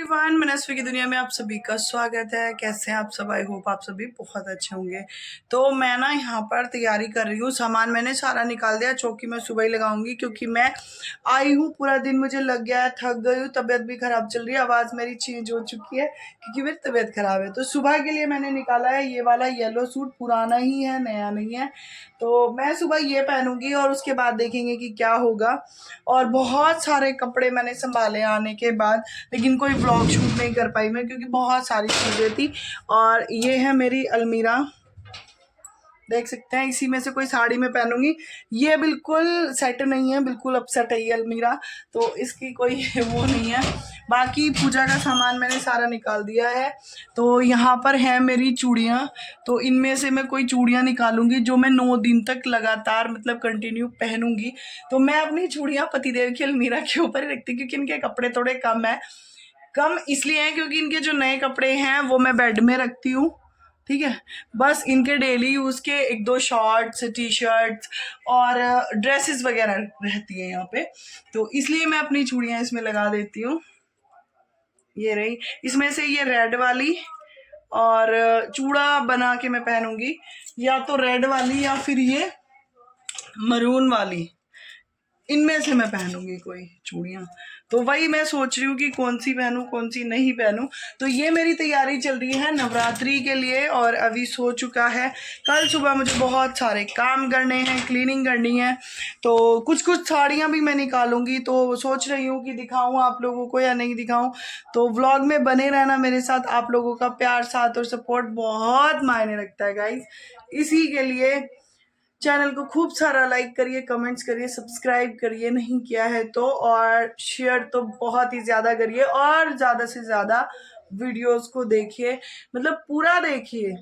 Everyone, मनस्वी की दुनिया में आप सभी का स्वागत है। कैसे हैं आप सब? आई होप आप सभी बहुत अच्छे होंगे। तो मैं ना यहाँ पर तैयारी कर रही हूँ। सामान मैंने सारा निकाल दिया। चौकी मैं सुबह ही लगाऊंगी क्योंकि मैं आई हूँ, पूरा दिन मुझे लग गया है, थक गई हूँ, तबीयत भी खराब चल रही है, आवाज़ मेरी चेंज हो चुकी है क्योंकि मेरी तबीयत खराब है। तो सुबह के लिए मैंने निकाला है ये वाला येलो सूट, पुराना ही है, नया नहीं है। तो मैं सुबह ये पहनूंगी और उसके बाद देखेंगे कि क्या होगा। और बहुत सारे कपड़े मैंने संभाले आने के बाद, लेकिन कोई व्लॉग शूट नहीं कर पाई मैं क्योंकि बहुत सारी चीज़ें थी। और ये है मेरी अलमीरा, देख सकते हैं। इसी में से कोई साड़ी में पहनूंगी। ये बिल्कुल सेट नहीं है, बिल्कुल अपसेट है ये अलमीरा, तो इसकी कोई वो नहीं है। बाकी पूजा का सामान मैंने सारा निकाल दिया है। तो यहाँ पर है मेरी चूड़ियाँ, तो इनमें से मैं कोई चूड़ियाँ निकालूंगी जो मैं 9 दिन तक लगातार मतलब कंटिन्यू पहनूंगी। तो मैं अपनी चूड़ियाँ पतिदेव की अलमीरा के ऊपर ही रखती हूँ क्योंकि इनके कपड़े थोड़े कम है। कम इसलिए हैं क्योंकि इनके जो नए कपड़े हैं वो मैं बेड में रखती हूँ, ठीक है। बस इनके डेली यूज के 1-2 शॉर्ट्स, टी शर्ट्स और ड्रेसेस वगैरह रहती है यहाँ पे, तो इसलिए मैं अपनी चूड़ियाँ इसमें लगा देती हूँ। ये रही, इसमें से ये रेड वाली, और चूड़ा बना के मैं पहनूंगी या तो रेड वाली या फिर ये मरून वाली, इनमें से मैं पहनूंगी कोई चूड़ियाँ। तो वही मैं सोच रही हूँ कि कौन सी पहनूं कौन सी नहीं पहनूं। तो ये मेरी तैयारी चल रही है नवरात्रि के लिए, और अभी सो चुका है। कल सुबह मुझे बहुत सारे काम करने हैं, क्लीनिंग करनी है, तो कुछ कुछ साड़ियाँ भी मैं निकालूंगी। तो सोच रही हूँ कि दिखाऊं आप लोगों को या नहीं दिखाऊं। तो व्लॉग में बने रहना मेरे साथ। आप लोगों का प्यार, साथ और सपोर्ट बहुत मायने रखता है गाइज। इसी के लिए चैनल को खूब सारा लाइक करिए, कमेंट्स करिए, सब्सक्राइब करिए नहीं किया है तो, और शेयर तो बहुत ही ज़्यादा करिए, और ज़्यादा से ज़्यादा वीडियोस को देखिए, मतलब पूरा देखिए,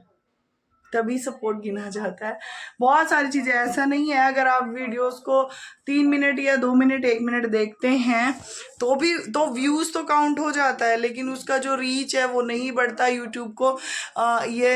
तभी सपोर्ट गिना जाता है। बहुत सारी चीज़ें, ऐसा नहीं है अगर आप वीडियोस को 3 मिनट या 2 मिनट 1 मिनट देखते हैं तो भी तो व्यूज़ तो काउंट हो जाता है, लेकिन उसका जो रीच है वो नहीं बढ़ता। यूट्यूब को ये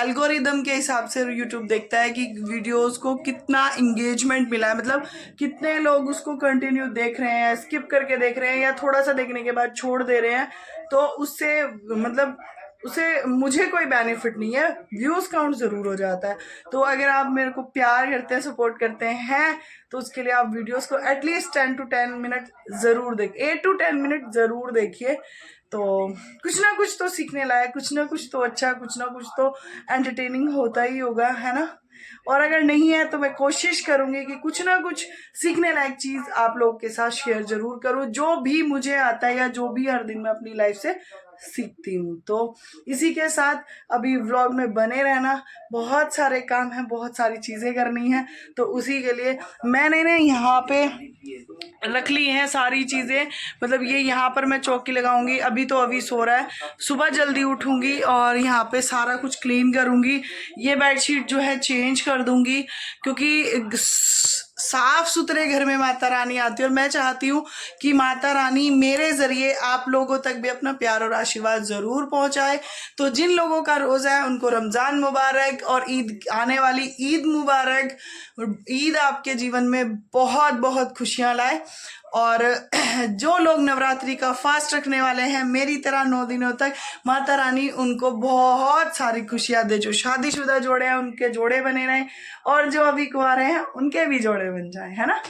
एल्गोरिदम के हिसाब से यूट्यूब देखता है कि वीडियोस को कितना इंगेजमेंट मिला है, मतलब कितने लोग उसको कंटिन्यू देख रहे हैं, स्किप करके देख रहे हैं या थोड़ा सा देखने के बाद छोड़ दे रहे हैं। तो उससे मतलब उसे मुझे कोई बेनिफिट नहीं है, व्यूज काउंट जरूर हो जाता है। तो अगर आप मेरे को प्यार करते हैं, सपोर्ट करते हैं, तो उसके लिए आप वीडियोस को एटलीस्ट 10 to 10 मिनट जरूर देखिए, 8 to 10 मिनट जरूर देखिए। तो कुछ ना कुछ तो सीखने लायक, कुछ ना कुछ तो अच्छा, कुछ ना कुछ तो एंटरटेनिंग होता ही होगा, है ना। और अगर नहीं है तो मैं कोशिश करूंगी कि कुछ ना कुछ सीखने लायक चीज आप लोगों के साथ शेयर जरूर करूं, जो भी मुझे आता है या जो भी हर दिन मैं अपनी लाइफ से सीखती हूँ। तो इसी के साथ अभी व्लॉग में बने रहना। बहुत सारे काम हैं, बहुत सारी चीज़ें करनी है, तो उसी के लिए मैंने ना यहाँ पे रख ली हैं सारी चीज़ें। मतलब ये यहाँ पर मैं चौकी लगाऊंगी। अभी सो रहा है, सुबह जल्दी उठूंगी और यहाँ पे सारा कुछ क्लीन करूंगी। ये बेडशीट जो है चेंज कर दूंगी क्योंकि साफ सुथरे घर में माता रानी आती है, और मैं चाहती हूँ कि माता रानी मेरे जरिए आप लोगों तक भी अपना प्यार और आशीर्वाद जरूर पहुंचाए। तो जिन लोगों का रोजा है उनको रमजान मुबारक, और ईद आने वाली ईद मुबारक। ईद आपके जीवन में बहुत बहुत खुशियां लाए। और जो लोग नवरात्रि का फास्ट रखने वाले हैं मेरी तरह 9 दिनों तक, माता रानी उनको बहुत सारी खुशियां दे। जो शादीशुदा जोड़े हैं उनके जोड़े बने रहे, और जो अभी कुंवारे हैं उनके भी जोड़े बन जाए, है ना।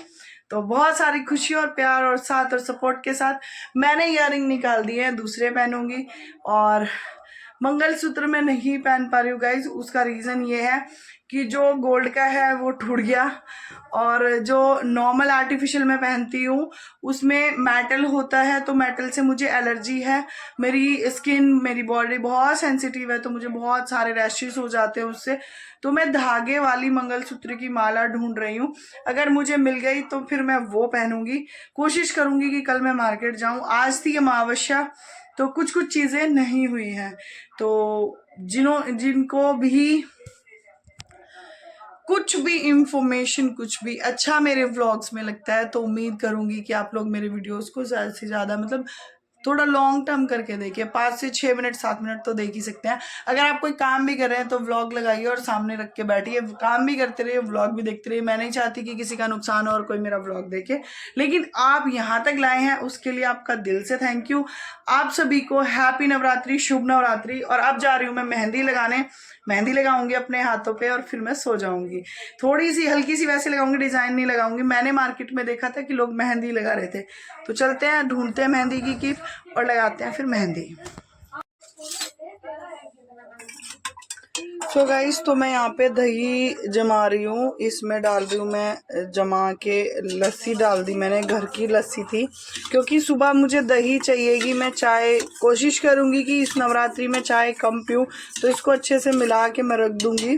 तो बहुत सारी खुशी और प्यार और साथ और सपोर्ट के साथ मैंने इयररिंग निकाल दिए हैं, दूसरे पहनूंगी। और मंगलसूत्र में नहीं पहन पा रही हूँ गाइज, उसका रीज़न ये है कि जो गोल्ड का है वो टूट गया, और जो नॉर्मल आर्टिफिशियल मैं पहनती हूँ उसमें मेटल होता है, तो मेटल से मुझे एलर्जी है। मेरी स्किन, मेरी बॉडी बहुत सेंसिटिव है, तो मुझे बहुत सारे रैशेस हो जाते हैं उससे। तो मैं धागे वाली मंगलसूत्र की माला ढूंढ रही हूँ, अगर मुझे मिल गई तो फिर मैं वो पहनूंगी। कोशिश करूंगी कि कल मैं मार्केट जाऊँ। आज थी अमावस्या, तो कुछ कुछ चीज़ें नहीं हुई हैं, तो जिनको भी कुछ भी इंफॉर्मेशन, कुछ भी अच्छा मेरे व्लॉग्स में लगता है, तो उम्मीद करूंगी कि आप लोग मेरे वीडियोस को ज़्यादा से ज़्यादा मतलब थोड़ा लॉन्ग टर्म करके देखिए, 5 से 6 मिनट 7 मिनट तो देख ही सकते हैं। अगर आप कोई काम भी कर रहे हैं तो व्लॉग लगाइए और सामने रख के बैठिए, काम भी करते रहिए, व्लॉग भी देखते रहिए। मैं नहीं चाहती कि किसी का नुकसान हो और कोई मेरा व्लॉग देखे, लेकिन आप यहाँ तक लाए हैं उसके लिए आपका दिल से थैंक यू। आप सभी को हैप्पी नवरात्रि, शुभ नवरात्रि। और अब जा रही हूँ मैं मेहंदी लगाने, मेहंदी लगाऊंगी अपने हाथों पे और फिर मैं सो जाऊंगी। थोड़ी सी हल्की सी वैसे लगाऊंगी, डिजाइन नहीं लगाऊंगी। मैंने मार्केट में देखा था कि लोग मेहंदी लगा रहे थे, तो चलते हैं ढूंढते हैं मेहंदी की किट और लगाते हैं फिर मेहंदी। सो गाइस, तो मैं यहाँ पे दही जमा रही हूँ, इसमें डाल रही हूँ मैं जमा के लस्सी डाल दी मैंने, घर की लस्सी थी क्योंकि सुबह मुझे दही चाहिएगी। मैं चाय कोशिश करूँगी कि इस नवरात्रि में चाय कम पीऊँ, तो इसको अच्छे से मिला के मैं रख दूँगी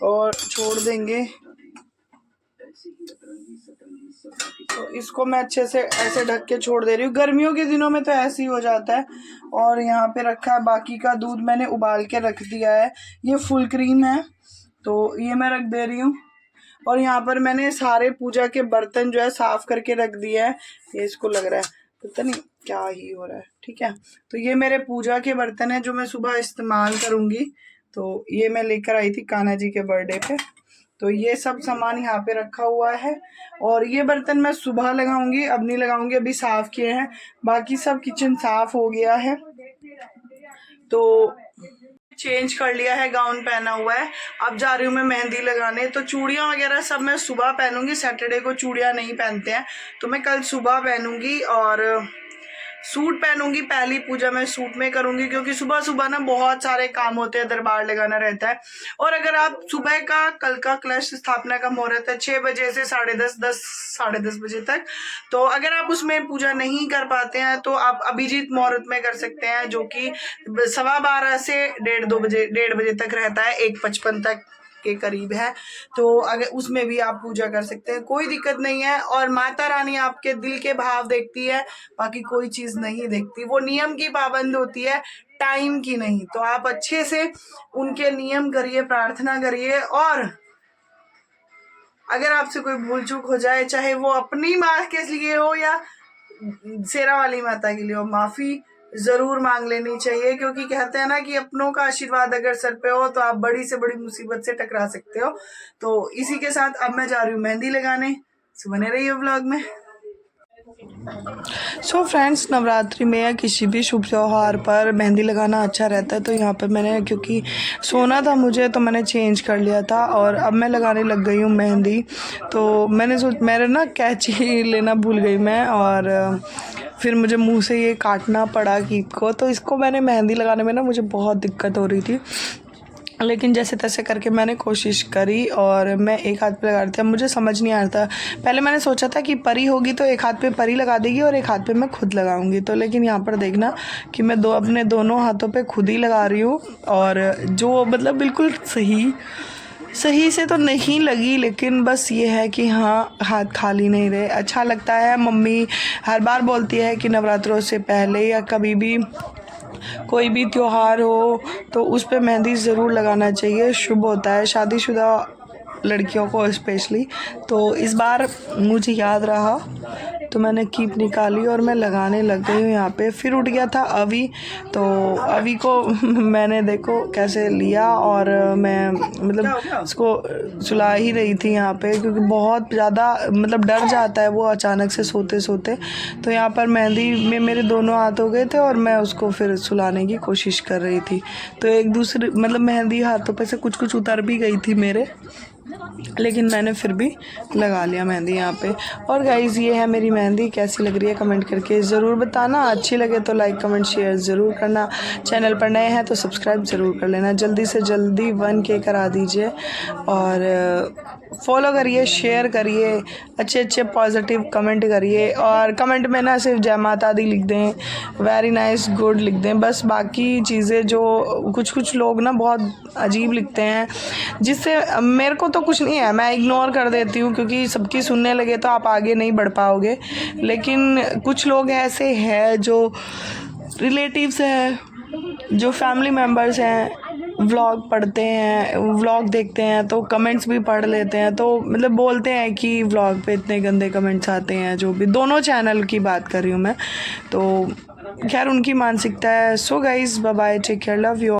और छोड़ देंगे। तो इसको मैं अच्छे से ऐसे ढक के छोड़ दे रही हूँ। गर्मियों के दिनों में तो ऐसे ही हो जाता है। और यहाँ पे रखा है बाकी का दूध, मैंने उबाल के रख दिया है। ये फुल क्रीम है तो ये मैं रख दे रही हूँ। और यहाँ पर मैंने सारे पूजा के बर्तन जो है साफ करके रख दिया है। ये इसको लग रहा है पता नहीं क्या ही हो रहा है, ठीक है। तो ये मेरे पूजा के बर्तन है जो मैं सुबह इस्तेमाल करूँगी। तो ये मैं लेकर आई थी कान्हा जी के बर्थडे पे, तो ये सब सामान यहाँ पे रखा हुआ है। और ये बर्तन मैं सुबह लगाऊंगी, अब नहीं लगाऊंगी, अभी साफ किए हैं। बाकी सब किचन साफ हो गया है। तो चेंज कर लिया है, गाउन पहना हुआ है, अब जा रही हूँ मैं मेहंदी लगाने। तो चूड़ियाँ वगैरह सब मैं सुबह पहनूंगी, सैटरडे को चूड़ियाँ नहीं पहनते हैं, तो मैं कल सुबह पहनूंगी। और सूट पहनूंगी, पहली पूजा मैं सूट में करूंगी क्योंकि सुबह सुबह ना बहुत सारे काम होते हैं, दरबार लगाना रहता है। और अगर आप सुबह का कल का कलश स्थापना का मुहूर्त है 6 बजे से 10:30 साढ़े 10 बजे तक, तो अगर आप उसमें पूजा नहीं कर पाते हैं तो आप अभिजीत मुहूर्त में कर सकते हैं, जो कि 12:15 से 1:30 तक रहता है, 1:55 तक के करीब है। तो अगर उसमें भी आप पूजा कर सकते हैं, कोई दिक्कत नहीं है। और माता रानी आपके दिल के भाव देखती है, बाकी कोई चीज नहीं देखती। वो नियम की पाबंद होती है, टाइम की नहीं। तो आप अच्छे से उनके नियम करिए, प्रार्थना करिए। और अगर आपसे कोई भूल चूक हो जाए, चाहे वो अपनी माँ के लिए हो या शेरा वाली माता के लिए हो, माफी जरूर मांग लेनी चाहिए। क्योंकि कहते हैं ना कि अपनों का आशीर्वाद अगर सर पे हो तो आप बड़ी से बड़ी मुसीबत से टकरा सकते हो। तो इसी के साथ अब मैं जा रही हूँ मेहंदी लगाने, सो बने रहिए व्लॉग में। सो फ्रेंड्स, नवरात्रि में या किसी भी शुभ त्यौहार पर मेहंदी लगाना अच्छा रहता है। तो यहाँ पर मैंने, क्योंकि सोना था मुझे तो मैंने चेंज कर लिया था और अब मैं लगाने लग गई हूँ मेहंदी। तो मैंने ना कैंची लेना भूल गई मैं, और फिर मुझे मुंह से ये काटना पड़ा कीप को। तो इसको मैंने मेहंदी लगाने में ना मुझे बहुत दिक्कत हो रही थी, लेकिन जैसे तैसे करके मैंने कोशिश करी और मैं एक हाथ पे लगा रही थी। अब मुझे समझ नहीं आ रहा था, पहले मैंने सोचा था कि परी होगी तो एक हाथ पे परी लगा देगी और एक हाथ पे मैं खुद लगाऊंगी। तो लेकिन यहाँ पर देखना कि मैं अपने दोनों हाथों पे खुद ही लगा रही हूँ। और जो मतलब बिल्कुल सही से तो नहीं लगी, लेकिन बस ये है कि हाँ, हाथ खाली नहीं रहे, अच्छा लगता है। मम्मी हर बार बोलती है कि नवरात्रों से पहले या कभी भी कोई भी त्योहार हो तो उस पे मेहंदी ज़रूर लगाना चाहिए, शुभ होता है, शादीशुदा लड़कियों को स्पेशली। तो इस बार मुझे याद रहा तो मैंने कीप निकाली और मैं लगाने लग गई हूँ यहाँ पे। फिर उठ गया था अभी, तो अभी को मैंने देखो कैसे लिया और मैं मतलब उसको सुला ही रही थी यहाँ पे, क्योंकि बहुत ज़्यादा मतलब डर जाता है वो अचानक से सोते सोते। तो यहाँ पर मेहंदी में मेरे दोनों हाथ हो गए थे और मैं उसको फिर सुलाने की कोशिश कर रही थी। तो एक दूसरे मतलब मेहंदी हाथों पे से कुछ उतर भी गई थी मेरे, लेकिन मैंने फिर भी लगा लिया मेहंदी यहाँ पे। और गाइज़, ये है मेरी मेहंदी, कैसी लग रही है कमेंट करके ज़रूर बताना। अच्छी लगे तो लाइक कमेंट शेयर ज़रूर करना। चैनल पर नए हैं तो सब्सक्राइब ज़रूर कर लेना। जल्दी से जल्दी 1K करा दीजिए और फॉलो करिए, शेयर करिए, अच्छे पॉजिटिव कमेंट करिए। और कमेंट में ना सिर्फ जय माता दी लिख दें, वेरी नाइस गुड लिख दें बस। बाकी चीज़ें जो कुछ लोग ना बहुत अजीब लिखते हैं, जिससे मेरे को तो कुछ नहीं है, मैं इग्नोर कर देती हूँ, क्योंकि सबकी सुनने लगे तो आप आगे नहीं बढ़ पाओगे। लेकिन कुछ लोग ऐसे हैं जो रिलेटिव्स हैं, जो फैमिली मेम्बर्स हैं, व्लॉग पढ़ते हैं, व्लॉग देखते हैं तो कमेंट्स भी पढ़ लेते हैं। तो मतलब बोलते हैं कि व्लॉग पे इतने गंदे कमेंट्स आते हैं, जो भी दोनों चैनल की बात कर रही हूँ मैं। तो खैर उनकी मानसिकता है। So guys bye bye, take care, love you.